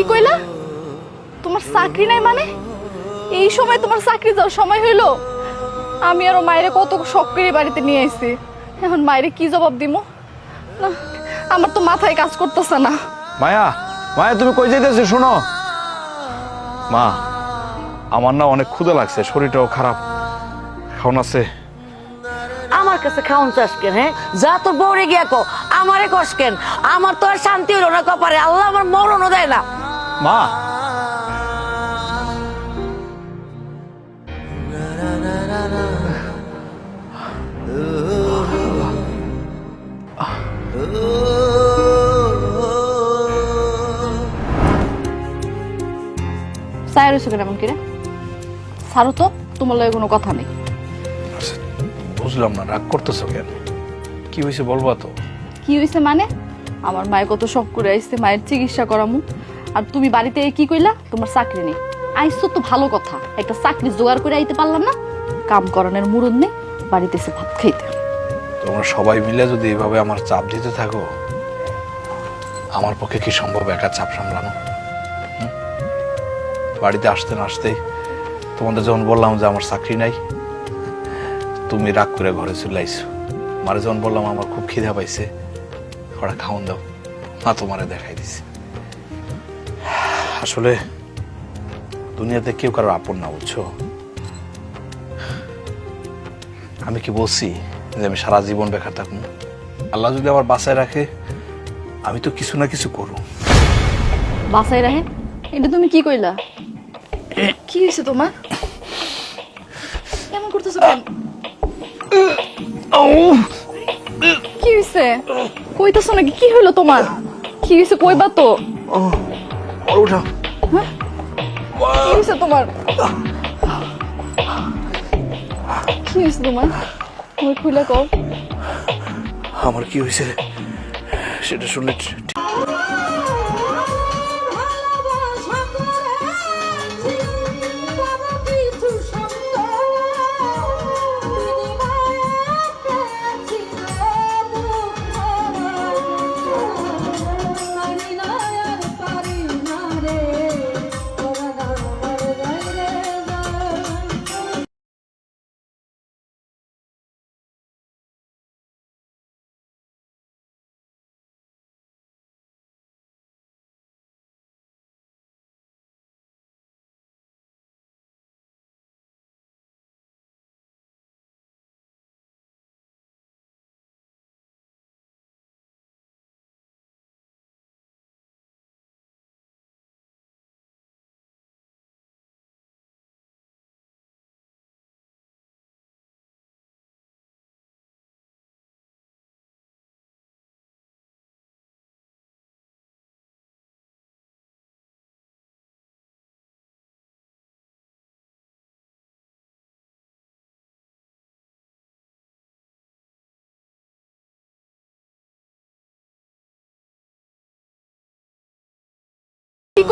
কি কইলা? তোমার চাকরি নাই মানে? এই সময় তোমার চাকরি যাওয়ার সময় হইলো? আমি আরো মায়েরে কত শখ করে বাড়িতে নিয়ে আইছি, এখন মায়েরে কি জবাব দিমু? না, আমার তো মাথায় কাজ করতেছে না। মায়া, মায়া তুমি কই যাইতেছো? শোনো মা, আমার না অনেক ক্ষুধা লাগছে, শরীরটাও খারাপ, খাওন আছে? আমার কাছে খাওন চাস কেন? হ্যাঁ, যা তোর বউরে গিয়া কো, আমারে কস কেন? আমার তো আর শান্তি হলো না কপারে, আল্লাহ আমার মরণও দেয় না। মা চায়ের হয়েছে কেন এমন কিরে? ছাড়ো তো, তোমার লগে কোনো কথা নেই। বুঝলাম না, রাগ করতেছো কেন? কি হয়েছে বলবা তো? কি হয়েছে মানে? আমার মায়ের কত শখ করে আইসছে মায়ের চিকিৎসা করামু, আর তুমি বাড়িতে কি কইলা তোমার চাকরি নেই? আইসো তো ভালো কথা, একটা চাকরি জোগাড় করে আইতে পারলাম না? কাম করানোর মুরুদ নেই, বাড়িতে এসে ভাত খাইতে। তোমরা সবাই মিলে যদি এভাবে আমার চাপ দিতে থাকো, আমার পক্ষে কি সম্ভব একা চাপ সামলানো? বাড়িতে আসতে না আসতেই তোমাদের যখন বললাম যে আমার চাকরি নাই, তুমি রাগ করে ঘরে চলে আইসো। মারে যখন বললাম আমার খুব খিদা পাইছে, ওরা খাওন দাও, মা তোমারে দেখাই দিছে। আসলে দুনিয়াতে কেউ কারোর আপন না, বুঝছো? আমি কি বলছি যে আমি সারা জীবন বেকার থাকবো? আল্লাহ যদি আমার বাসায় রাখে, আমি তো কিছু না কিছু করব। বাসায় রাহে? এটা তুমি কি কইলা? কি হয়েছে তোমার? কেমন করতেছো কেন? কি হয়েছে? কইতাছো নাকি? কি হইলো তোমার? কি হয়েছে কইবা তো? উঠা। হ্যাঁ? কি হয়েছে তোমার? কি হয়েছে তোমার? তুমি খুলে কও। আমার কি হয়েছে সেটা শুনলে কি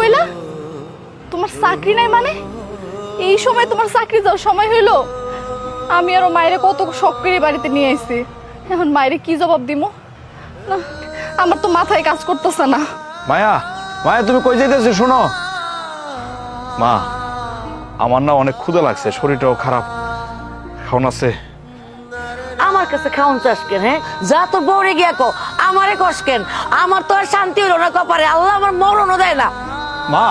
কইলা? তোমার চাকরি নাই মানে? এই সময় তোমার চাকরি যাওয়ার সময় হইলো? আমি আরো মায়েরে কত শখ করে বাড়িতে নিয়ে আইছি, এখন মায়েরে কি জবাব দিমু? না, আমার তো মাথায় কাজ করতেছে না। মায়া, মায়া তুমি কই যাইতেছো? শোনো মা, আমার না অনেক ক্ষুধা লাগছে, শরীরটাও খারাপ, খাওন আছে? আমার কাছে খাওন চাস কেন? হ্যাঁ, যা তোর বউরে গিয়া কো, আমারে কস কেন? আমার তো আর শান্তি হলো না কপারে, আল্লাহ আমার মরণও দেয় না। মা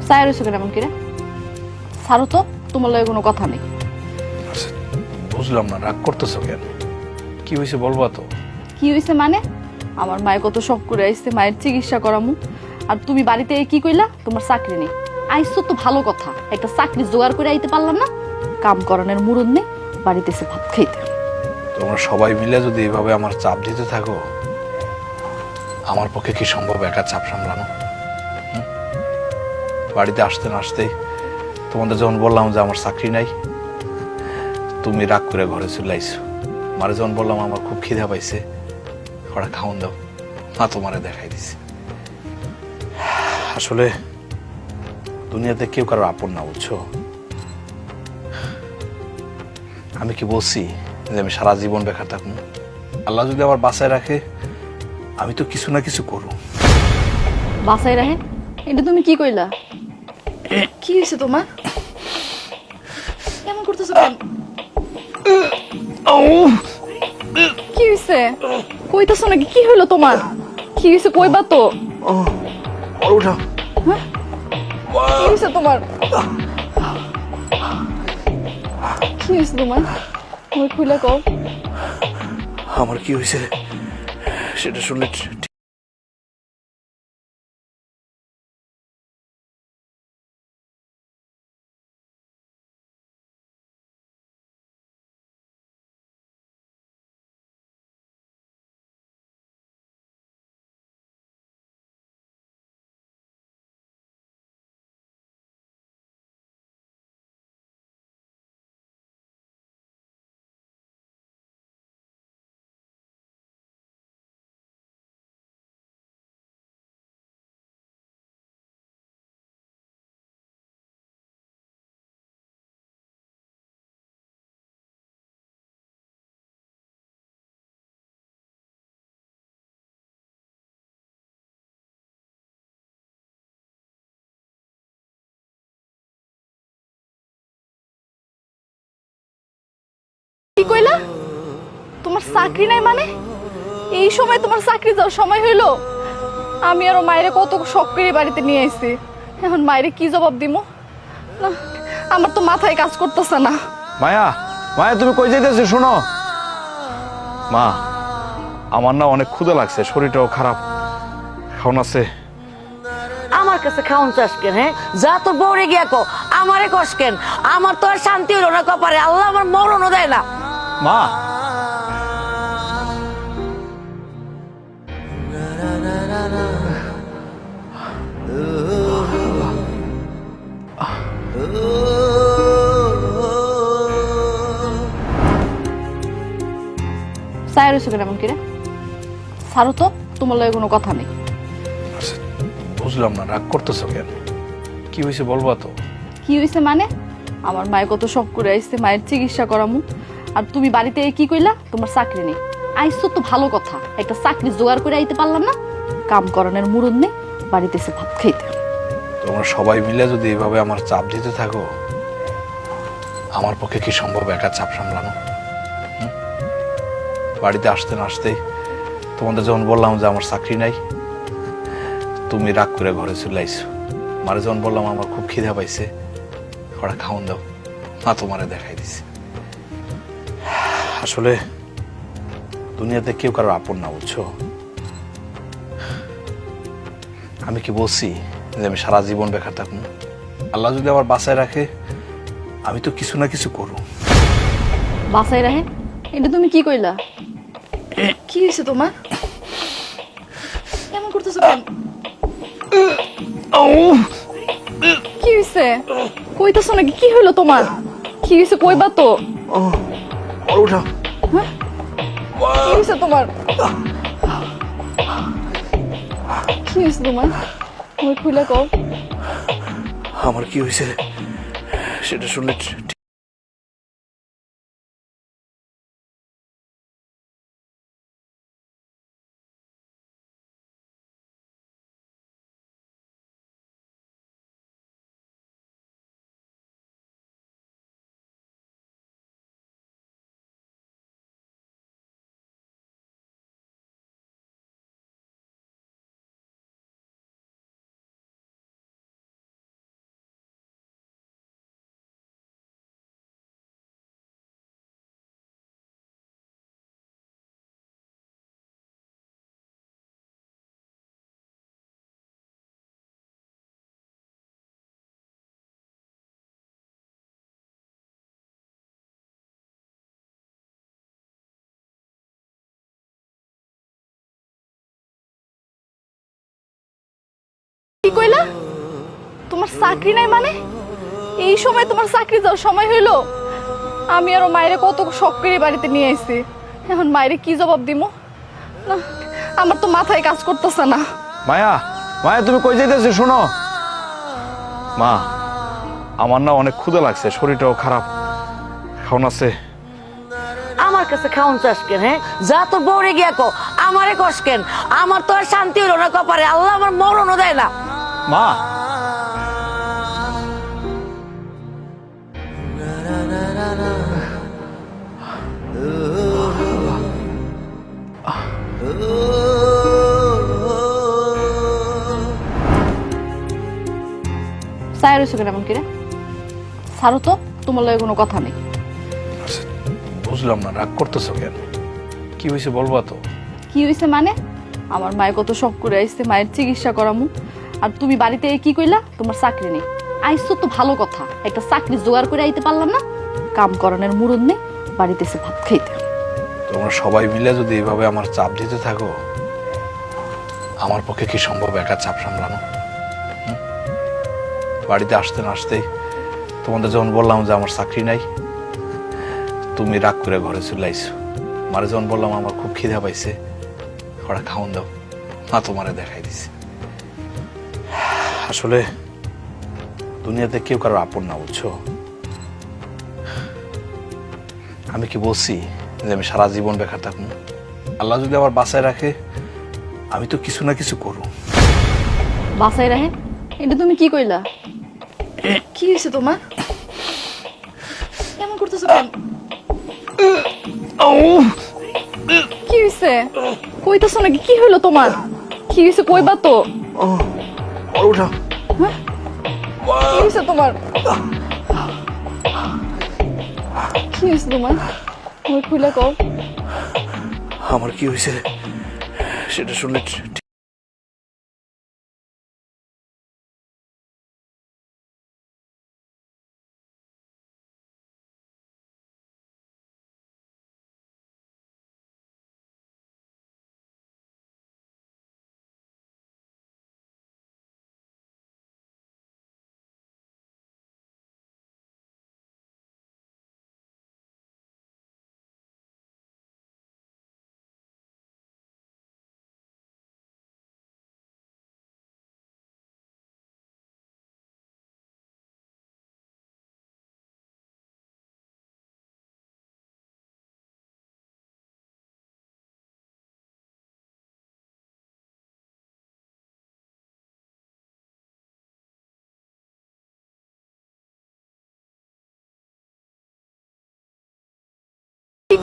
চায়ের হয়েছে কেন এমন কিরে? ছাড়ো তো, তোমার লগে কোনো কথা নেই। বুঝলাম না, রাগ করতেছো কেন? কি হয়েছে বলবা তো? কি হয়েছে মানে? আমার মায়ের কত শখ করে আইসছে মায়ের চিকিৎসা করামু, আর তুমি বাড়িতে কি কইলা তোমার চাকরি নেই? আইসো তো ভালো কথা, একটা চাকরি জোগাড় করে আইতে পারলাম না? কাম করানোর মুরুদ নেই, বাড়িতে এসে ভাত খাইতে। তোমরা সবাই মিলে যদি এভাবে আমার চাপ দিতে থাকো, আমার পক্ষে কি সম্ভব একা চাপ সামলানো? বাড়িতে আসতে না আসতেই তোমাদের যখন বললাম যে আমার চাকরি নাই, তুমি রাগ করে ঘরে চলে আইসো। মারে যখন বললাম আমার খুব খিদা পাইছে, ওরা খাওন দাও, মা তোমারে দেখাই দিছে। আসলে দুনিয়াতে কেউ কারোর আপন না, বুঝছো? আমি কি বলছি যে আমি সারা জীবন বেকার থাকবো? আল্লাহ যদি আমার বাসায় রাখে আমি তো কিছু না কিছু করব। বাসায় রাহে? এটা তুমি কি কইলা? কি হয়েছে তোমার? কেমন করতেছো কেন? কি হয়েছে? কইতাছো নাকি? কি হইলো তোমার? কি হয়েছে কইবা তো? উঠা। কি হয়েছে তোমার? কি হয়েছে তোমার? তুমি খুলে কও। আমার কি হয়েছে সেটা শুনলে কি কইলা? তোমার চাকরি নাই মানে? এই সময় তোমার চাকরি যাওয়ার সময় হইলো? আমি আরো মায়েরে কত শখ করে বাড়িতে নিয়ে আইছি, এখন মায়েরে কি জবাব দিমু? না, আমার তো মাথায় কাজ করতেছে না। মায়া, মায়া তুমি কই যাইতেছো? শোনো মা, আমার না অনেক ক্ষুধা লাগছে, শরীরটাও খারাপ, খাওন আছে? আমার কাছে খাউন চাস কেন? হ্যাঁ, যা তোর বউরে গিয়া কো আমারে কস কেন? আমার তো আর শান্তি হইল না কপারে, আল্লাহ আমার মরণও দেয় না। মা, সাইর হইছো কেন এমন কিরে? সারো তো, তোমার লগে কোনো কথা নেই। বুঝলাম না, রাগ করতেছো কেন? কি হয়েছে বলবা তো? কি হইছে মানে? আমার মায়ে কত শখ করে আইছে মায়ের চিকিৎসা করামু, আর তুমি বাড়িতে কি কইলা তোমার চাকরি নেই? আইসো তো ভালো কথা, একটা চাকরি জোগাড় করে আইতে পারলাম না? কাম করানোর মুরুদ নেই, বাড়িতে এসে ভাত খাইতে। তোমরা সবাই মিলে যদি এভাবে আমার চাপ দিতে থাকো, আমার পক্ষে কি সম্ভব একা চাপ সামলানো? বাড়িতে আসতে না আসতেই তোমাদের যখন বললাম যে আমার চাকরি নাই, তুমি রাগ করে ঘরে চলে আইসো। মারে যখন বললাম আমার খুব খিদা পাইছে, ওরা খাওন দাও, মা তোমারে দেখাই দিছে। আসলে দুনিয়াতে কেউ কারোর আপন না, বুঝছো? আমি কি বলছি যে আমি সারা জীবন বেকার থাকবো? আল্লাহ যদি আমার বাসায় রাখে আমি তো কিছু না কিছু করব। বাসায় রাহে? এটা তুমি কি কইলা? কি হয়েছে তোমার? কেমন করতেছো কেন? কি হয়েছে? কইতাছো নাকি? কি হইলো তোমার? কি হয়েছে কইবা তো? উঠা। কি হয়েছে তোমার? কি হয়েছে তোমার? তুমি খুলে কও। আমার কি হয়েছে সেটা শুনলে কি কইলা? তোমার চাকরি নাই মানে? এই সময় তোমার চাকরি যাওয়ার সময় হইলো? আমি আরো মায়েরে কত শখ করে বাড়িতে নিয়ে আইছি, এখন মায়েরে কি জবাব দিমু? না, আমার তো মাথায় কাজ করতেছে না। মায়া, মায়া তুমি কই যাইতেছো শোনো। মা আমার না অনেক ক্ষুধা লাগছে, শরীরটাও খারাপ, খাওন আছে? আমার কাছে খাউন চাস কেন? হ্যাঁ, যা তোর বউরে গিয়া কো আমারে কস কেন? আমার তো আর শান্তি হইল না কপারে, আল্লাহ আমার মরণও দেয় না। মা সাইর হয়েছে কেন এমন কিরে? ছাড়ো তো, তোমার লগে কোনো কথা নেই। বুঝলাম না, রাগ করতেছো কেন? কি হয়েছে বলবা তো? কি হয়েছে মানে? আমার মায়ের কত শখ করে আইসছে মায়ের চিকিৎসা করামু, আর তুমি বাড়িতে কি কইলা তোমার চাকরি নেই। আইসো তো ভালো কথা, একটা চাকরি জোগাড় করে আইতে পারলাম না? কাম করানোর মুরদ নেই, বাড়িতে এসে ভাত খাইতে। তোমরা সবাই মিলে যদি এভাবে আমার চাপ দিতে থাকো, আমার পক্ষে কি সম্ভব একা চাপ সামলানো? বাড়িতে আসতে না আসতেই তোমাদের যখন বললাম যে আমার চাকরি নাই, তুমি রাগ করে ঘরে চলে আইসো। মারে যখন বললাম আমার খুব খিদা পাইছে, ওরা খাওন দাও, মা তোমারে দেখাই দিছে। আসলে দুনিয়াতে কেউ কারো আপন না, বুঝছো? আমি কি বলছি যে আমি সারা জীবন বেকার থাকবো? আল্লাহ যদি আমার বাসায় রাখে, আমি তো কিছু না কিছু করব। বাসায় রাহে? এটা তুমি কি কইলা? কি হয়েছে তোমার? কেমন করতেছো কেন? কি হয়েছে? কইতাছো নাকি? কি হইলো তোমার? কি হয়েছে কইবা তো? উঠা। হ্যাঁ? কি হয়েছে তোমার? কি হয়েছে তোমার? ওই খুলে কও। আমার কি হয়েছে সেটা শুনলে কি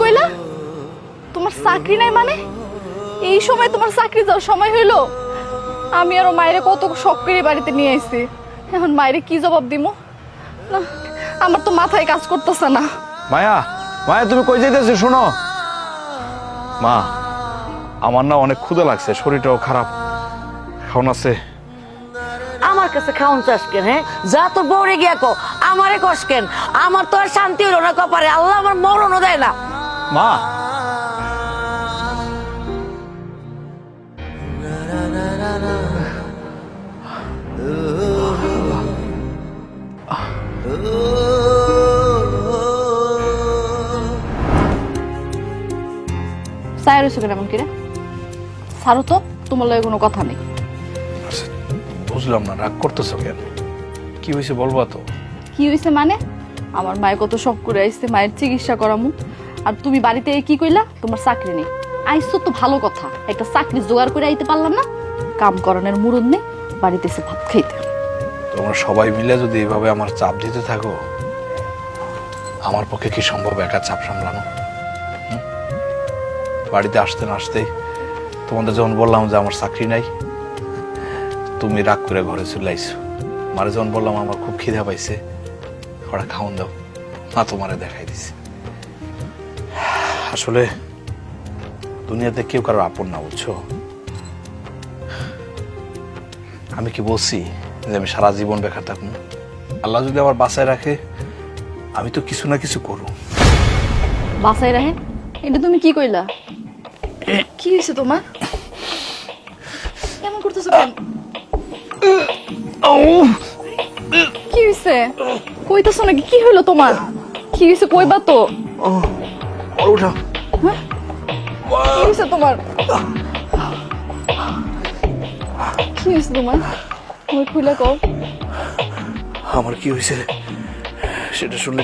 কইলা? তোমার চাকরি নাই মানে? এই সময় তোমার চাকরি যাওয়ার সময় হইলো? আমি আর মায়েরে কত শখ করে বাড়িতে নিয়ে আইছি, এখন মায়েরে কি জবাব দিমু? না, আমার তো মাথায় কাজ করতেছে না। মায়া, মায়া তুমি কই যাইতেছো শোনো। মা আমার না অনেক ক্ষুধা লাগছে, শরীরটাও খারাপ, খাওন আছে? আমার কাছে খাউন চাস কেন? হ্যাঁ, যা তোর বউরে গিয়া কো আমারে কস কেন? আমার তো আর শান্তি হইল না কপারে, আল্লাহ আমার মরণও দেয় না। মা সাইর হয়েছে কেন এমন কিরে? ছাড়ো তো, তোমার লগে কোনো কথা নেই। বুঝলাম না, রাগ করতেছো কেন? কি হয়েছে বলবা তো? কি হয়েছে মানে? আমার মায়ের কত শখ করে আইসছে মায়ের চিকিৎসা করামু, আর তুমি বাড়িতে কি কইলা তোমার চাকরি নেই। আইসো তো ভালো কথা, একটা চাকরি জোগাড় করে আইতে পারলাম না? কাম করানোর মুরদ নেই, বাড়িতে এসে ভাত খাইতে। তোমরা সবাই মিলে যদি এভাবে আমার চাপ দিতে থাকো, আমার পক্ষে কি সম্ভব একা চাপ সামলানো? বাড়িতে আসতে না আসতেই তোমাদের যখন বললাম যে আমার চাকরি নাই, তুমি রাগ করে ঘরে চলে আইসো। মারে যখন বললাম আমার খুব খিদা পাইছে, ওরা খাওন দাও, মা তোমারে দেখাই দিছে। আসলে দুনিয়াতে কেউ কারো আপন না, বুঝছো? আমি কি বলছি যে আমি সারা জীবন বেকার থাকবো? আল্লাহ যদি আমার বাসায় রাখে, আমি তো কিছু না কিছু করব। বাসায় রাহে? এটা তুমি কি কইলা? কি হয়েছে তোমার? কেমন করতেছো কেন? কি হয়েছে? কইতাছো নাকি? কি হইলো তোমার? কি হয়েছে কইবা তো? উঠা। হ্যাঁ? কি হয়েছে তোমার? কি হয়েছে তোমার? তুমি খুলে কও। আমার কি হয়েছে সেটা শুনলে